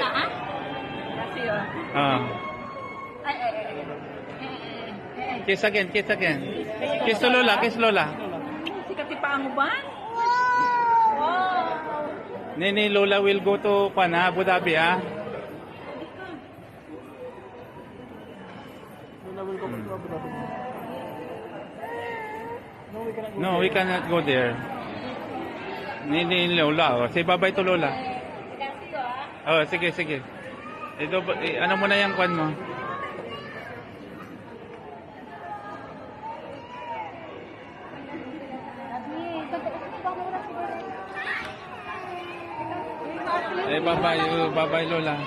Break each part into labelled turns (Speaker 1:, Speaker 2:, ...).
Speaker 1: Ah? Kasi yun. Ay, ay, ay.
Speaker 2: Kiss again, kiss again. Kiss to Lola, kiss Lola.
Speaker 1: Si Katipaang ba? Wow.
Speaker 2: Nini, Lola will go to Abu Dhabi, ah. No, we cannot go there. Nini, Lola. Say bye-bye to Lola. Oh, sige, sige. Ito, ano mo na yung kwan mo? Bye-bye Lola.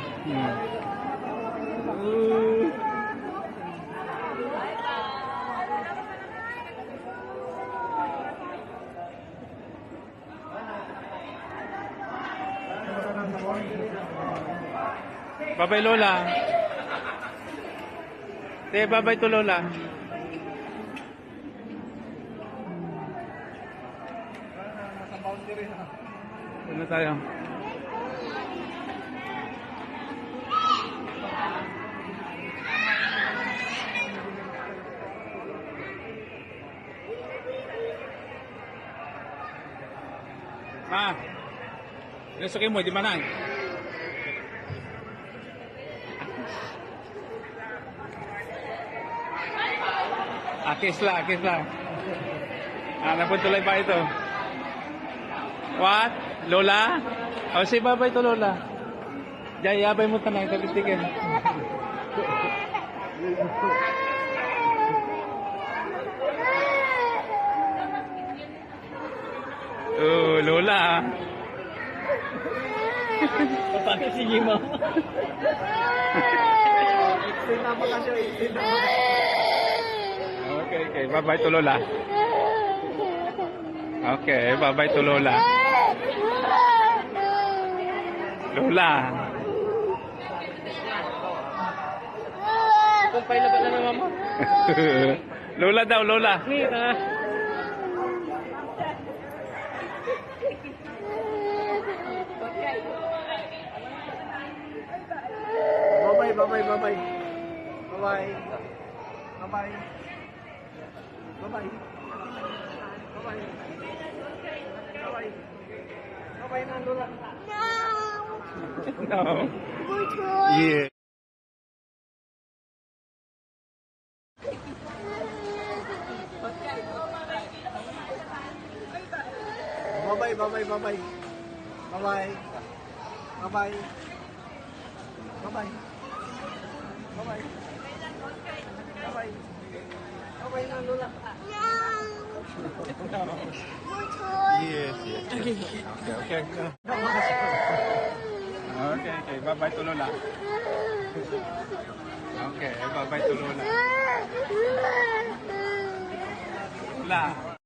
Speaker 2: Bye-bye Lola. Say bye-bye to Lola. Ano tayo? Ma, nasukin mo, di manang. Kiss lang, kiss lang. Napuntuloy pa ito. What? Lola? O, say bye-bye to Lola. Diyan, yabay mo tanang, kapitikin. Oh, Lola.
Speaker 3: Paano sige mo?
Speaker 2: Okay, okay. Bye-bye to Lola. Okay, bye-bye to Lola. Lola.
Speaker 3: Kumpay na ba na naman mo?
Speaker 2: Lola daw, Lola.
Speaker 3: Bye-bye, bye-bye, bye-bye. Bye-bye. Bye-bye. Bye-bye. Bye-bye. Bye-bye. Bye-bye na, Lola.
Speaker 2: No. Yeah.
Speaker 3: Bye-bye, bye-bye, bye-bye. Bye-bye. Bye-bye. Bye-bye. Bye-bye. Bye-bye. Bye-bye na, Lola.
Speaker 2: Yes, yes. Okay, okay. Okay, okay. Bye-bye to Lola. Okay, bye-bye to Lola. Lola.